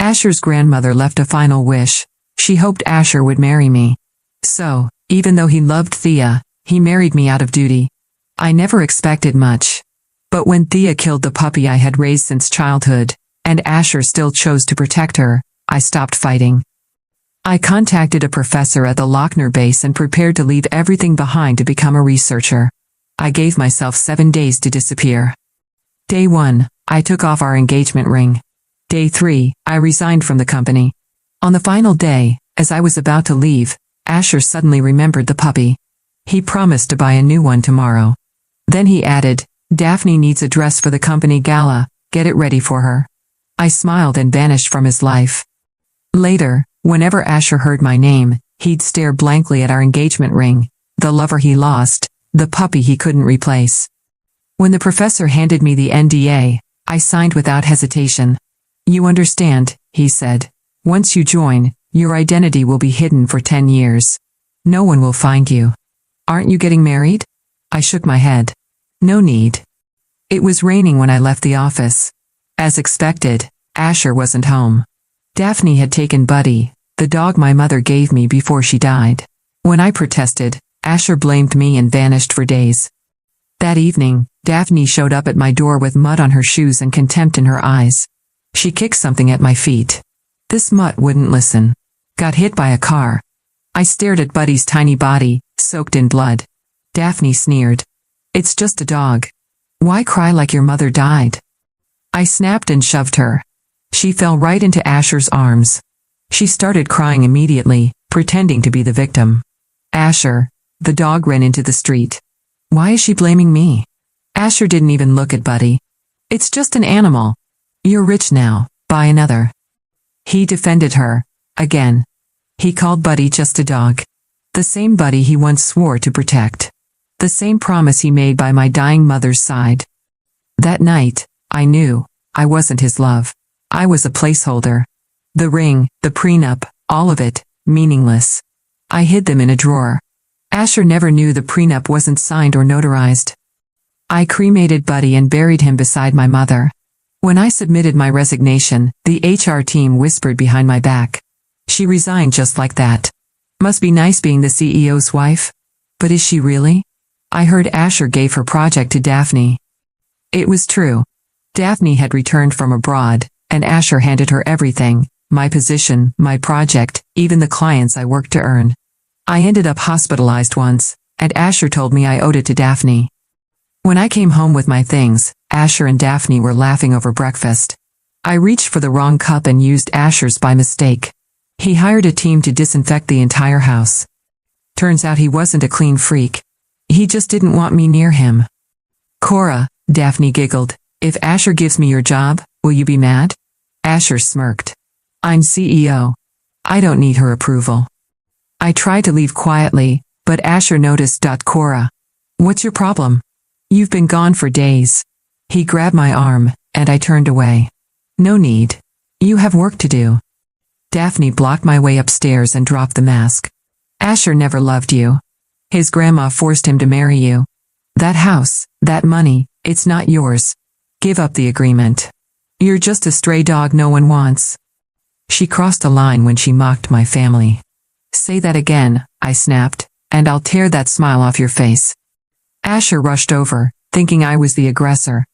Asher's grandmother left a final wish. She hoped Asher would marry me. So, even though he loved Thea, he married me out of duty. I never expected much. But when Thea killed the puppy I had raised since childhood, and Asher still chose to protect her, I stopped fighting. I contacted a professor at the Lochner base and prepared to leave everything behind to become a researcher. I gave myself 7 days to disappear. Day 1, I took off our engagement ring. Day 3, I resigned from the company. On the final day, as I was about to leave, Asher suddenly remembered the puppy. He promised to buy a new one tomorrow. Then he added, "Daphne needs a dress for the company gala, get it ready for her." I smiled and vanished from his life. Later, whenever Asher heard my name, he'd stare blankly at our engagement ring, the lover he lost, the puppy he couldn't replace. When the professor handed me the NDA, I signed without hesitation. "You understand," he said. "Once you join, your identity will be hidden for 10 years. No one will find you. Aren't you getting married?" I shook my head. "No need." It was raining when I left the office. As expected, Asher wasn't home. Daphne had taken Buddy, the dog my mother gave me before she died. When I protested, Asher blamed me and vanished for days. That evening, Daphne showed up at my door with mud on her shoes and contempt in her eyes. She kicked something at my feet. This mutt wouldn't listen. Got hit by a car. I stared at Buddy's tiny body, soaked in blood. Daphne sneered. "It's just a dog. Why cry like your mother died?" I snapped and shoved her. She fell right into Asher's arms. She started crying immediately, pretending to be the victim. Asher, the dog, ran into the street. Why is she blaming me? Asher didn't even look at Buddy. "It's just an animal. You're rich now, buy another." He defended her. Again. He called Buddy just a dog. The same Buddy he once swore to protect. The same promise he made by my dying mother's side. That night, I knew I wasn't his love. I was a placeholder. The ring, the prenup, all of it, meaningless. I hid them in a drawer. Asher never knew the prenup wasn't signed or notarized. I cremated Buddy and buried him beside my mother. When I submitted my resignation, the HR team whispered behind my back. "She resigned just like that. Must be nice being the CEO's wife." But is she really? I heard Asher gave her project to Daphne. It was true. Daphne had returned from abroad, and Asher handed her everything, my position, my project, even the clients I worked to earn. I ended up hospitalized once, and Asher told me I owed it to Daphne. When I came home with my things, Asher and Daphne were laughing over breakfast. I reached for the wrong cup and used Asher's by mistake. He hired a team to disinfect the entire house. Turns out he wasn't a clean freak. He just didn't want me near him. "Cora," Daphne giggled, "if Asher gives me your job, will you be mad?" Asher smirked. "I'm CEO. I don't need her approval." I tried to leave quietly, but Asher noticed. "Cora, what's your problem? You've been gone for days." He grabbed my arm, and I turned away. "No need. You have work to do." Daphne blocked my way upstairs and dropped the mask. "Asher never loved you. His grandma forced him to marry you. That house, that money, it's not yours. Give up the agreement. You're just a stray dog no one wants." She crossed a line when she mocked my family. "Say that again," I snapped, "and I'll tear that smile off your face." Asher rushed over, thinking I was the aggressor.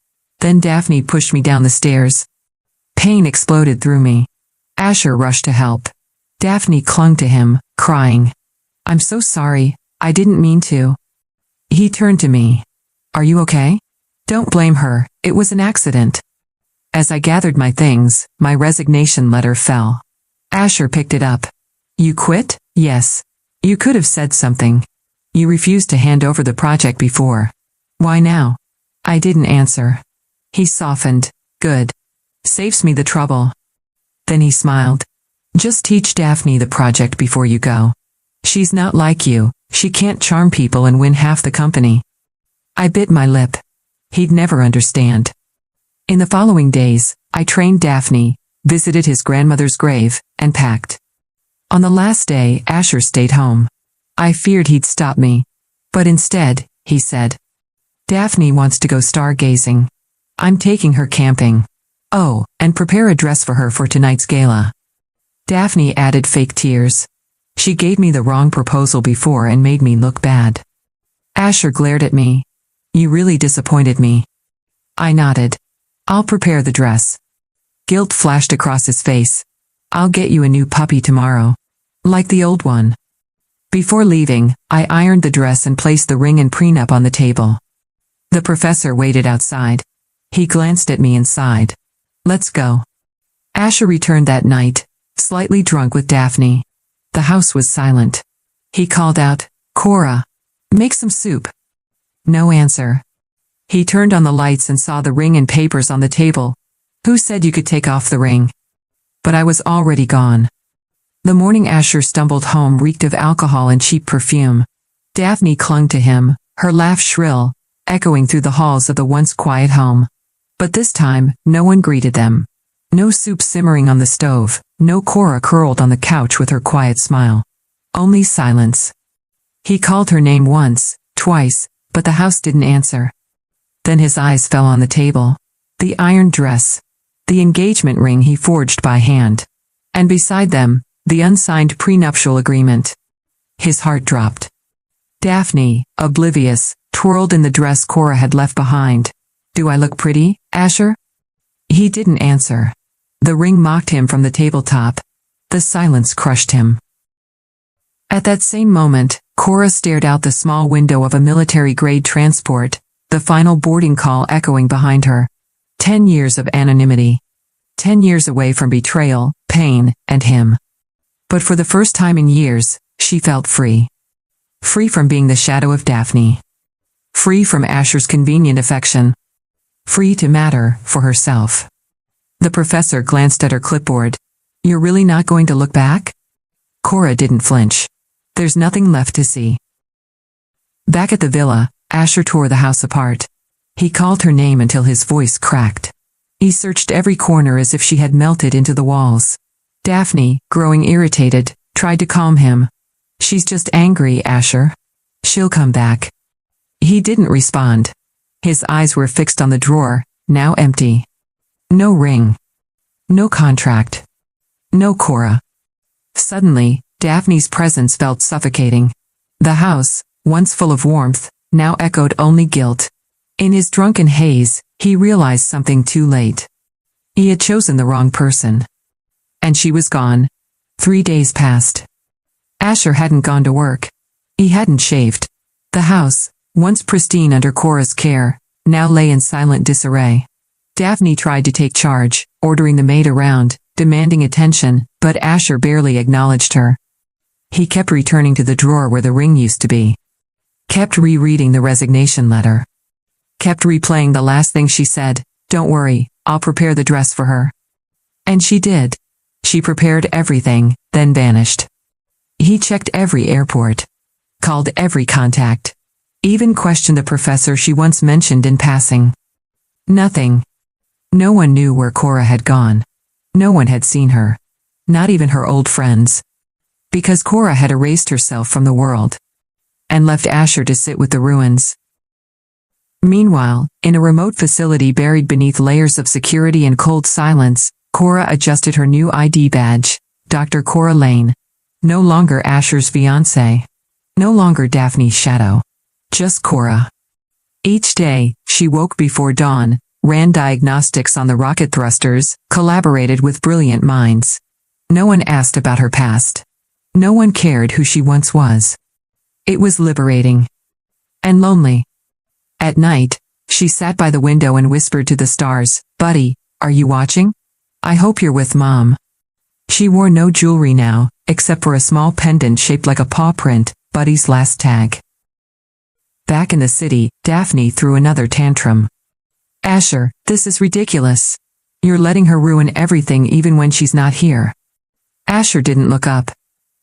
Then Daphne pushed me down the stairs. Pain exploded through me. Asher rushed to help. Daphne clung to him, crying. "I'm so sorry, I didn't mean to." He turned to me. "Are you okay?" "Don't blame her, it was an accident." As I gathered my things, my resignation letter fell. Asher picked it up. "You quit?" "Yes. You could have said something. You refused to hand over the project before. Why now?" I didn't answer. He softened. "Good. Saves me the trouble." Then he smiled. "Just teach Daphne the project before you go. She's not like you, she can't charm people and win half the company." I bit my lip. He'd never understand. In the following days, I trained Daphne, visited his grandmother's grave, and packed. On the last day, Asher stayed home. I feared he'd stop me. But instead, he said, "Daphne wants to go stargazing. I'm taking her camping." Oh, and prepare a dress for her for tonight's gala. Daphne added fake tears. She gave me the wrong proposal before and made me look bad. Asher glared at me. You really disappointed me. I nodded. I'll prepare the dress. Guilt flashed across his face. I'll get you a new puppy tomorrow. Like the old one. Before leaving, I ironed the dress and placed the ring and prenup on the table. The professor waited outside. He glanced at me and sighed. Let's go. Asher returned that night, slightly drunk with Daphne. The house was silent. He called out, Cora, make some soup. No answer. He turned on the lights and saw the ring and papers on the table. Who said you could take off the ring? But I was already gone. The morning Asher stumbled home reeked of alcohol and cheap perfume. Daphne clung to him, her laugh shrill, echoing through the halls of the once quiet home. But this time, no one greeted them. No soup simmering on the stove, no Cora curled on the couch with her quiet smile. Only silence. He called her name once, twice, but the house didn't answer. Then his eyes fell on the table. The ironed dress. The engagement ring he forged by hand. And beside them, the unsigned prenuptial agreement. His heart dropped. Daphne, oblivious, twirled in the dress Cora had left behind. Do I look pretty, Asher? He didn't answer. The ring mocked him from the tabletop. The silence crushed him. At that same moment, Cora stared out the small window of a military-grade transport, the final boarding call echoing behind her. 10 years of anonymity. 10 years away from betrayal, pain, and him. But for the first time in years, she felt free. Free from being the shadow of Daphne. Free from Asher's convenient affection. Free to matter for herself. The professor glanced at her clipboard. You're really not going to look back? Cora didn't flinch. There's nothing left to see. Back at the villa, Asher tore the house apart. He called her name until his voice cracked. He searched every corner as if she had melted into the walls. Daphne, growing irritated, tried to calm him. She's just angry, Asher. She'll come back. He didn't respond. His eyes were fixed on the drawer, now empty. No ring. No contract. No Cora. Suddenly, Daphne's presence felt suffocating. The house, once full of warmth, now echoed only guilt. In his drunken haze, he realized something too late. He had chosen the wrong person. And she was gone. 3 days passed. Asher hadn't gone to work. He hadn't shaved. The house, once pristine under Cora's care, now lay in silent disarray. Daphne tried to take charge, ordering the maid around, demanding attention, but Asher barely acknowledged her. He kept returning to the drawer where the ring used to be. Kept rereading the resignation letter. Kept replaying the last thing she said, don't worry, I'll prepare the dress for her. And she did. She prepared everything, then vanished. He checked every airport. Called every contact. Even questioned the professor she once mentioned in passing. Nothing. No one knew where Cora had gone. No one had seen her. Not even her old friends. Because Cora had erased herself from the world. And left Asher to sit with the ruins. Meanwhile, in a remote facility buried beneath layers of security and cold silence, Cora adjusted her new ID badge, Dr. Cora Lane. No longer Asher's fiancée. No longer Daphne's shadow. Just Cora. Each day, she woke before dawn, ran diagnostics on the rocket thrusters, collaborated with brilliant minds. No one asked about her past. No one cared who she once was. It was liberating. And lonely. At night, she sat by the window and whispered to the stars, Buddy, are you watching? I hope you're with Mom. She wore no jewelry now, except for a small pendant shaped like a paw print, Buddy's last tag. Back in the city, Daphne threw another tantrum. Asher, this is ridiculous. You're letting her ruin everything even when she's not here. Asher didn't look up.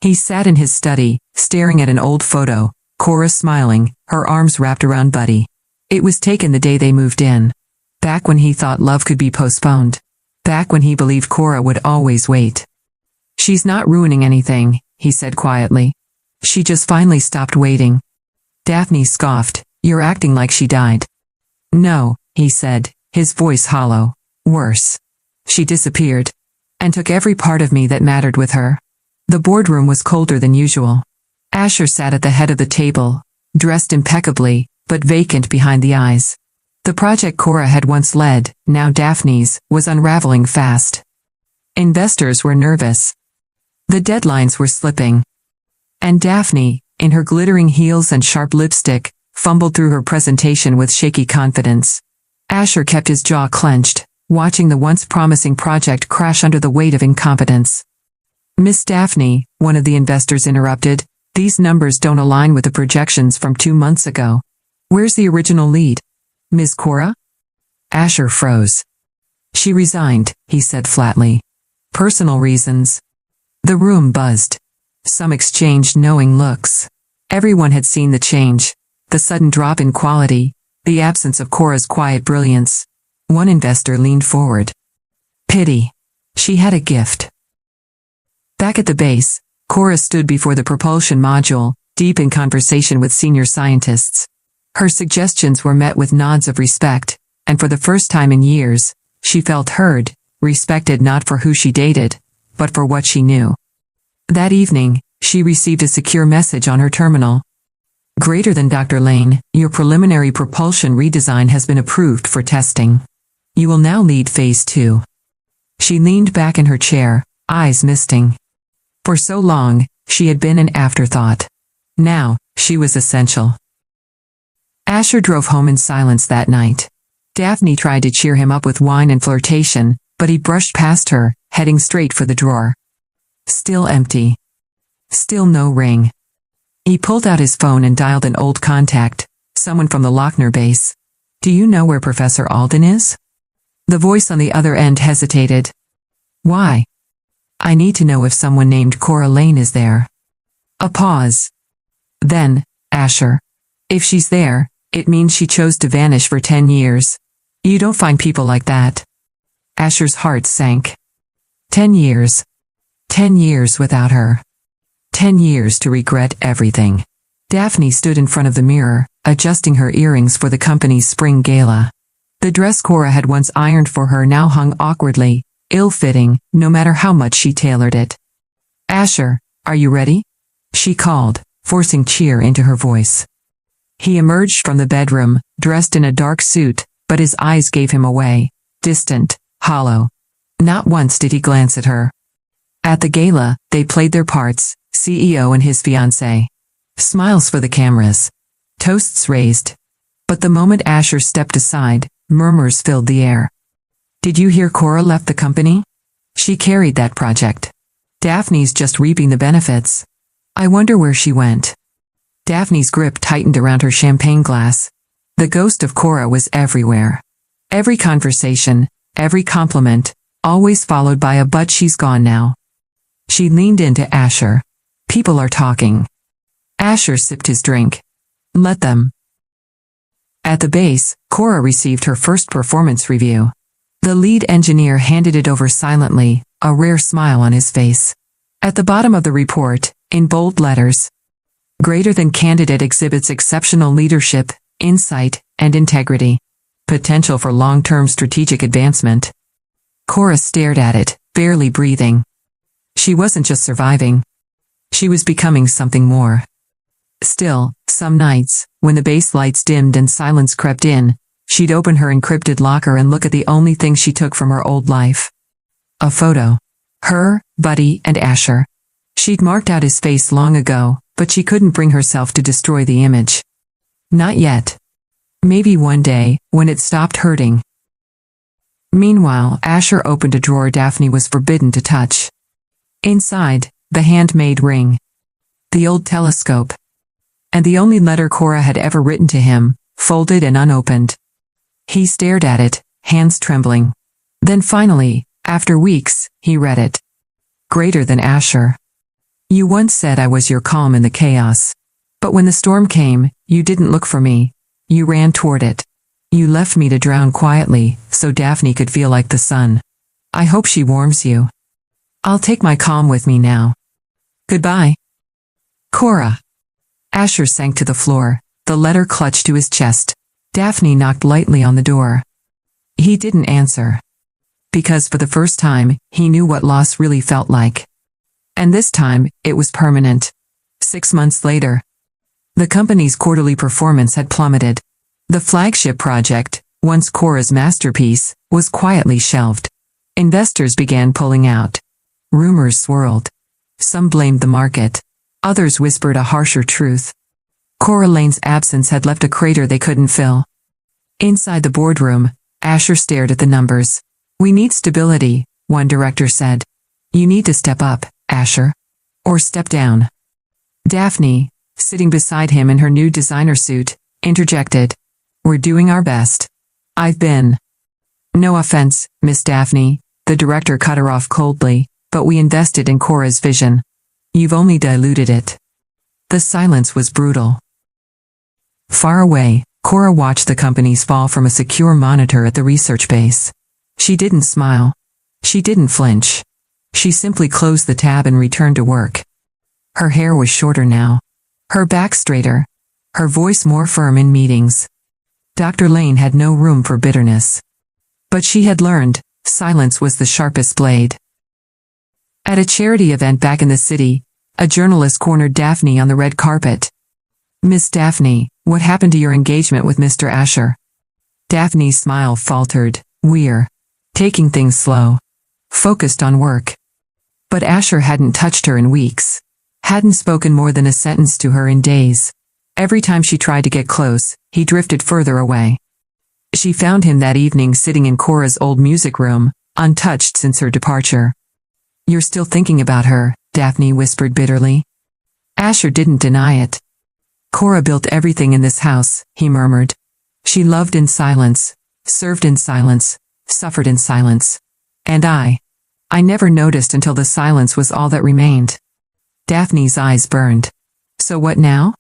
He sat in his study, staring at an old photo, Cora smiling, her arms wrapped around Buddy. It was taken the day they moved in. Back when he thought love could be postponed. Back when he believed Cora would always wait. She's not ruining anything, he said quietly. She just finally stopped waiting. Daphne scoffed, you're acting like she died. No, he said, his voice hollow. Worse. She disappeared. And took every part of me that mattered with her. The boardroom was colder than usual. Asher sat at the head of the table, dressed impeccably, but vacant behind the eyes. The project Cora had once led, now Daphne's, was unraveling fast. Investors were nervous. The deadlines were slipping. And Daphne, in her glittering heels and sharp lipstick, fumbled through her presentation with shaky confidence. Asher kept his jaw clenched, watching the once promising project crash under the weight of incompetence. "Miss Daphne," one of the investors interrupted, "these numbers don't align with the projections from 2 months ago. Where's the original lead? Ms. Cora?" Asher froze. "She resigned," he said flatly. "Personal reasons." The room buzzed. Some exchanged knowing looks. Everyone had seen the change, the sudden drop in quality, the absence of Cora's quiet brilliance. One investor leaned forward. Pity. She had a gift. Back at the base, Cora stood before the propulsion module, deep in conversation with senior scientists. Her suggestions were met with nods of respect, and for the first time in years, she felt heard, respected not for who she dated, but for what she knew. That evening, she received a secure message on her terminal. "Greater than Dr. Lane, your preliminary propulsion redesign has been approved for testing. You will now lead Phase 2. She leaned back in her chair, eyes misting. For so long, she had been an afterthought. Now, she was essential. Asher drove home in silence that night. Daphne tried to cheer him up with wine and flirtation, but he brushed past her, heading straight for the drawer. Still empty. Still no ring. He pulled out his phone and dialed an old contact, someone from the Lochner base. "Do you know where Professor Alden is?" The voice on the other end hesitated. "Why?" "I need to know if someone named Cora Lane is there." A pause. Then, "Asher. If she's there, it means she chose to vanish for 10 years. You don't find people like that." Asher's heart sank. 10 years. 10 years without her. 10 years to regret everything. Daphne stood in front of the mirror, adjusting her earrings for the company's spring gala. The dress Cora had once ironed for her now hung awkwardly, ill-fitting, no matter how much she tailored it. "Asher, are you ready?" she called, forcing cheer into her voice. He emerged from the bedroom, dressed in a dark suit, but his eyes gave him away, distant, hollow. Not once did he glance at her. At the gala, they played their parts, CEO and his fiancée. Smiles for the cameras. Toasts raised. But the moment Asher stepped aside, murmurs filled the air. "Did you hear Cora left the company? She carried that project. Daphne's just reaping the benefits. I wonder where she went." Daphne's grip tightened around her champagne glass. The ghost of Cora was everywhere. Every conversation, every compliment, always followed by a "but she's gone now." She leaned into Asher. "People are talking." Asher sipped his drink. "Let them." At the base, Cora received her first performance review. The lead engineer handed it over silently, a rare smile on his face. At the bottom of the report, in bold letters, "Greater than candidate exhibits exceptional leadership, insight, and integrity. Potential for long-term strategic advancement." Cora stared at it, barely breathing. She wasn't just surviving. She was becoming something more. Still, some nights, when the base lights dimmed and silence crept in, she'd open her encrypted locker and look at the only thing she took from her old life. A photo. Her, Buddy, and Asher. She'd marked out his face long ago, but she couldn't bring herself to destroy the image. Not yet. Maybe one day, when it stopped hurting. Meanwhile, Asher opened a drawer Daphne was forbidden to touch. Inside, the handmade ring. The old telescope. And the only letter Cora had ever written to him, folded and unopened. He stared at it, hands trembling. Then finally, after weeks, he read it. "Greater than Asher. You once said I was your calm in the chaos. But when the storm came, you didn't look for me. You ran toward it. You left me to drown quietly, so Daphne could feel like the sun. I hope she warms you. I'll take my calm with me now. Goodbye. Cora." Asher sank to the floor, the letter clutched to his chest. Daphne knocked lightly on the door. He didn't answer. because for the first time, he knew what loss really felt like. And this time, it was permanent. 6 months later, the company's quarterly performance had plummeted. The flagship project, once Cora's masterpiece, was quietly shelved. Investors began pulling out. Rumors swirled. Some blamed the market. Others whispered a harsher truth. Cora Lane's absence had left a crater they couldn't fill. Inside the boardroom, Asher stared at the numbers. "We need stability," one director said. "You need to step up, Asher. Or step down." Daphne, sitting beside him in her new designer suit, interjected. "We're doing our best. I've been." "No offense, Miss Daphne," the director cut her off coldly, "but we invested in Cora's vision. You've only diluted it." The silence was brutal. Far away, Cora watched the company's fall from a secure monitor at the research base. She didn't smile. She didn't flinch. She simply closed the tab and returned to work. Her hair was shorter now. Her back straighter. Her voice more firm in meetings. Dr. Lane had no room for bitterness. But she had learned, silence was the sharpest blade. At a charity event back in the city, a journalist cornered Daphne on the red carpet. "Miss Daphne, what happened to your engagement with Mr. Asher?" Daphne's smile faltered. "We're taking things slow. Focused on work." But Asher hadn't touched her in weeks. Hadn't spoken more than a sentence to her in days. Every time she tried to get close, he drifted further away. She found him that evening sitting in Cora's old music room, untouched since her departure. "You're still thinking about her," Daphne whispered bitterly. Asher didn't deny it. "Cora built everything in this house," he murmured. "She loved in silence, served in silence, suffered in silence. And I never noticed until the silence was all that remained." Daphne's eyes burned. "So what now?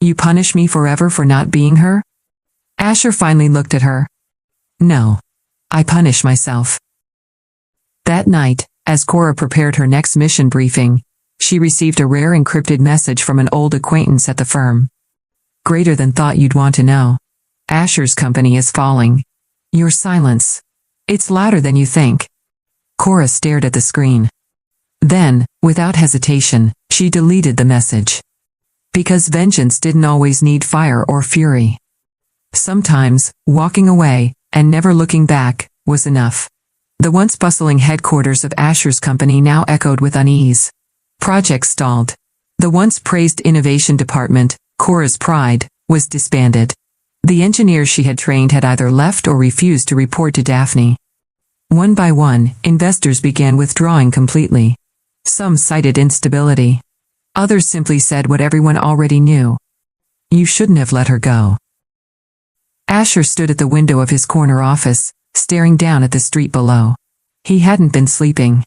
You punish me forever for not being her?" Asher finally looked at her. "No. I punish myself." That night, as Cora prepared her next mission briefing, she received a rare encrypted message from an old acquaintance at the firm. "Greater than thought you'd want to know. Asher's company is falling. Your silence. It's louder than you think." Cora stared at the screen. Then, without hesitation, she deleted the message. Because vengeance didn't always need fire or fury. Sometimes, walking away, and never looking back, was enough. The once bustling headquarters of Asher's company now echoed with unease. Projects stalled. The once praised innovation department, Cora's pride, was disbanded. The engineers she had trained had either left or refused to report to Daphne. One by one, investors began withdrawing completely. Some cited instability. Others simply said what everyone already knew. "You shouldn't have let her go." Asher stood at the window of his corner office, staring down at the street below. He hadn't been sleeping.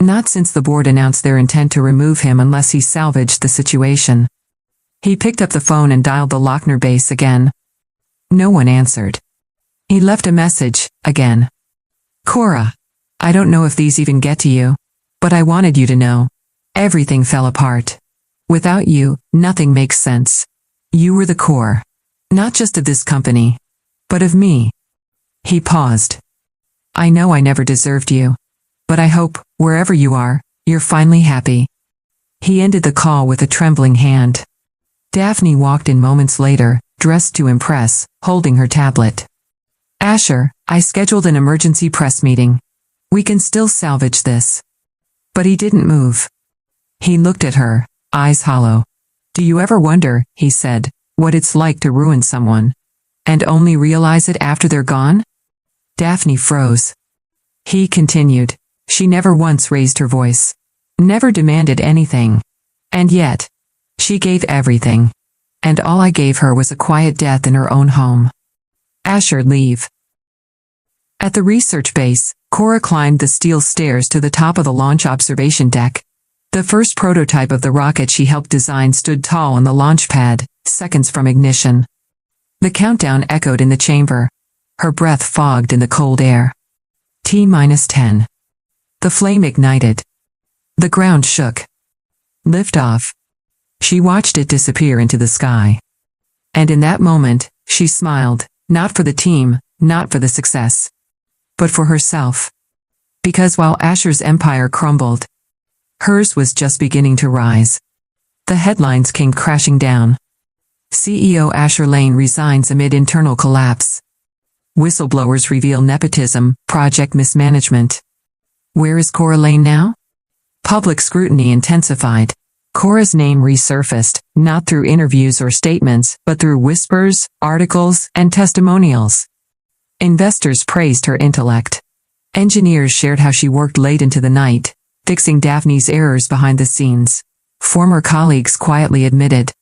Not since the board announced their intent to remove him unless he salvaged the situation. He picked up the phone and dialed the Lochner base again. No one answered. He left a message, again. "Cora, I don't know if these even get to you, but I wanted you to know. Everything fell apart. Without you, nothing makes sense. You were the core. Not just of this company, but of me." He paused. "I know I never deserved you. But I hope, wherever you are, you're finally happy." He ended the call with a trembling hand. Daphne walked in moments later, dressed to impress, holding her tablet. "Asher, I scheduled an emergency press meeting. We can still salvage this." But he didn't move. He looked at her, eyes hollow. "Do you ever wonder," he said, "what it's like to ruin someone? And only realize it after they're gone?" Daphne froze. He continued. She never once raised her voice. Never demanded anything. And yet, she gave everything. And all I gave her was a quiet death in her own home. Asher, leave. At the research base, Cora climbed the steel stairs to the top of the launch observation deck. The first prototype of the rocket she helped design stood tall on the launch pad, seconds from ignition. The countdown echoed in the chamber. Her breath fogged in the cold air. T-10. The flame ignited. The ground shook. Lift off. She watched it disappear into the sky. And in that moment, she smiled, not for the team, not for the success, but for herself. Because while Asher's empire crumbled, hers was just beginning to rise. The headlines came crashing down. CEO Asher Lane resigns amid internal collapse. Whistleblowers reveal nepotism, project mismanagement. Where is Cora Lane now? Public scrutiny intensified. Cora's name resurfaced, not through interviews or statements, but through whispers, articles, and testimonials. Investors praised her intellect. Engineers shared how she worked late into the night, fixing Daphne's errors behind the scenes. Former colleagues quietly admitted,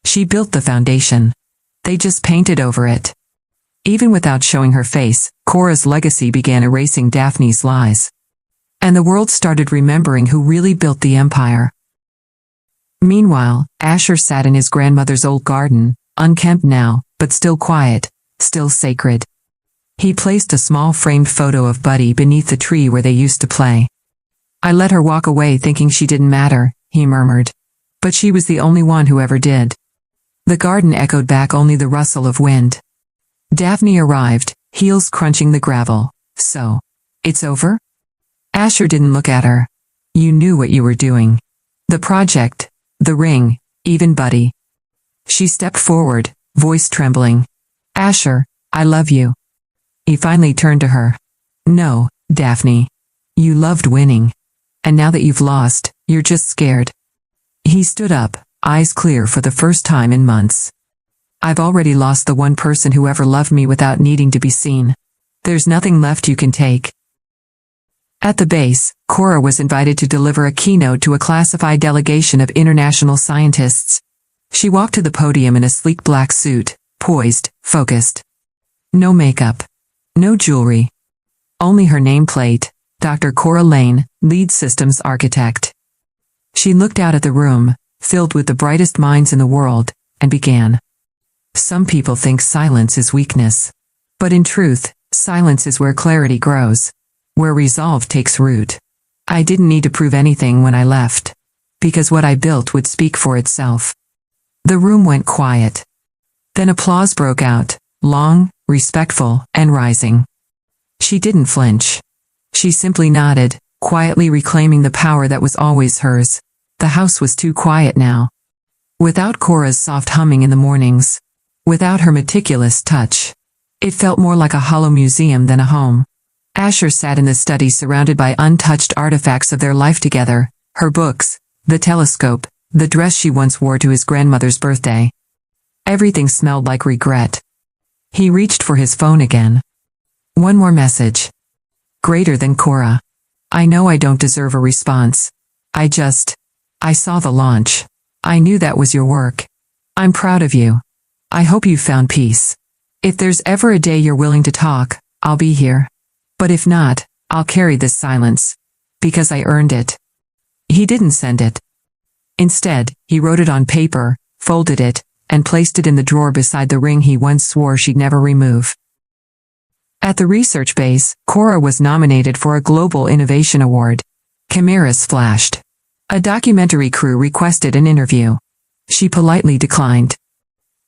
she built the foundation. They just painted over it. Even without showing her face, Cora's legacy began erasing Daphne's lies. And the world started remembering who really built the empire. Meanwhile, Asher sat in his grandmother's old garden, unkempt now, but still quiet, still sacred. He placed a small framed photo of Buddy beneath the tree where they used to play. I let her walk away thinking she didn't matter, he murmured. But she was the only one who ever did. The garden echoed back only the rustle of wind. Daphne arrived, heels crunching the gravel. So, it's over? Asher didn't look at her. You knew what you were doing. The project, the ring, even Buddy. She stepped forward, voice trembling. Asher, I love you. He finally turned to her. No, Daphne. You loved winning. And now that you've lost, you're just scared. He stood up, eyes clear for the first time in months. I've already lost the one person who ever loved me without needing to be seen. There's nothing left you can take. At the base, Cora was invited to deliver a keynote to a classified delegation of international scientists. She walked to the podium in a sleek black suit, poised, focused. No makeup. No jewelry. Only her nameplate, Dr. Cora Lane, lead systems architect. She looked out at the room, filled with the brightest minds in the world, and began. Some people think silence is weakness. But in truth, silence is where clarity grows, where resolve takes root. I didn't need to prove anything when I left, because what I built would speak for itself. The room went quiet. Then applause broke out, long, respectful, and rising. She didn't flinch. She simply nodded, quietly reclaiming the power that was always hers. The house was too quiet now. Without Cora's soft humming in the mornings, without her meticulous touch, it felt more like a hollow museum than a home. Asher sat in the study surrounded by untouched artifacts of their life together, her books, the telescope, the dress she once wore to his grandmother's birthday. Everything smelled like regret. He reached for his phone again. One more message. Greater than Cora. I know I don't deserve a response. I saw the launch. I knew that was your work. I'm proud of you. I hope you found peace. If there's ever a day you're willing to talk, I'll be here. But if not, I'll carry this silence. Because I earned it. He didn't send it. Instead, he wrote it on paper, folded it, and placed it in the drawer beside the ring he once swore she'd never remove. At the research base, Cora was nominated for a Global Innovation Award. Cameras flashed. A documentary crew requested an interview. She politely declined.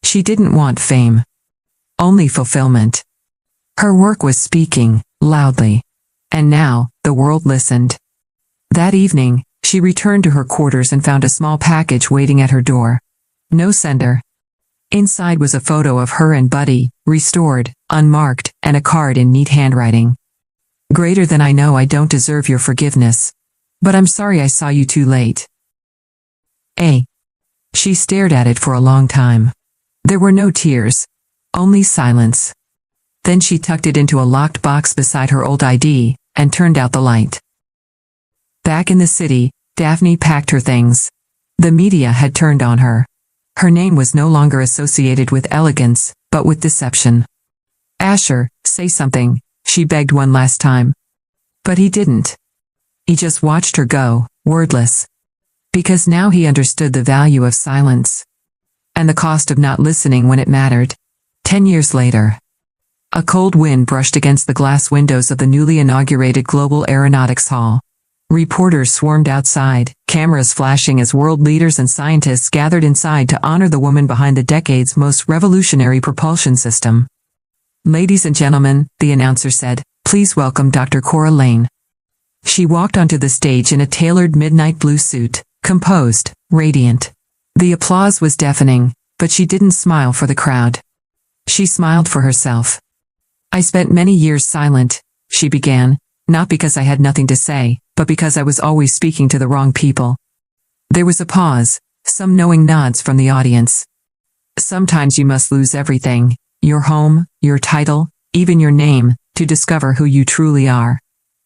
She didn't want fame. Only fulfillment. Her work was speaking, loudly. And now, the world listened. That evening, she returned to her quarters and found a small package waiting at her door. No sender. Inside was a photo of her and Buddy, restored, unmarked, and a card in neat handwriting. Greater than I know I don't deserve your forgiveness. But I'm sorry I saw you too late. She stared at it for a long time. There were no tears. Only silence. Then she tucked it into a locked box beside her old ID, and turned out the light. Back in the city, Daphne packed her things. The media had turned on her. Her name was no longer associated with elegance, but with deception. Asher, say something, she begged one last time. But he didn't. He just watched her go, wordless. Because now he understood the value of silence. And the cost of not listening when it mattered. 10 years later. A cold wind brushed against the glass windows of the newly inaugurated Global Aeronautics Hall. Reporters swarmed outside, cameras flashing as world leaders and scientists gathered inside to honor the woman behind the decade's most revolutionary propulsion system. Ladies and gentlemen, the announcer said, please welcome Dr. Cora Lane. She walked onto the stage in a tailored midnight blue suit, composed, radiant. The applause was deafening, but she didn't smile for the crowd. She smiled for herself. I spent many years silent, she began, not because I had nothing to say, but because I was always speaking to the wrong people. There was a pause, some knowing nods from the audience. Sometimes you must lose everything, your home, your title, even your name, to discover who you truly are.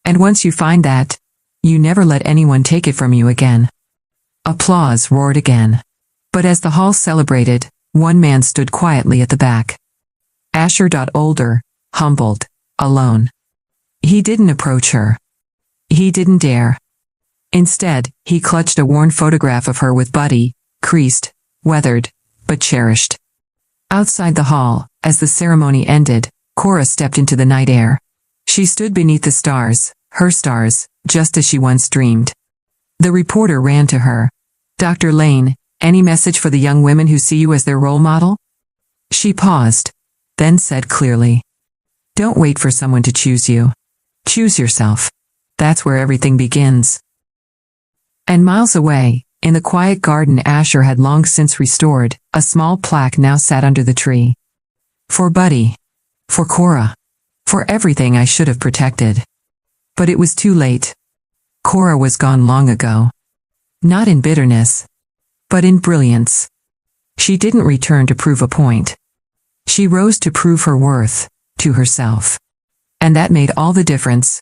And once you find that, you never let anyone take it from you again. Applause roared again. But as the hall celebrated, one man stood quietly at the back. Asher. Older, humbled, alone. He didn't approach her. He didn't dare. Instead, he clutched a worn photograph of her with Buddy, creased, weathered, but cherished. Outside the hall, as the ceremony ended, Cora stepped into the night air. She stood beneath the stars, her stars, just as she once dreamed. The reporter ran to her. Dr. Lane, any message for the young women who see you as their role model? She paused, then said clearly, don't wait for someone to choose you. Choose yourself. That's where everything begins. And miles away, in the quiet garden Asher had long since restored, a small plaque now sat under the tree. For Buddy. For Cora. For everything I should have protected. But it was too late. Cora was gone long ago. Not in bitterness, but in brilliance. She didn't return to prove a point. She rose to prove her worth, to herself. And that made all the difference,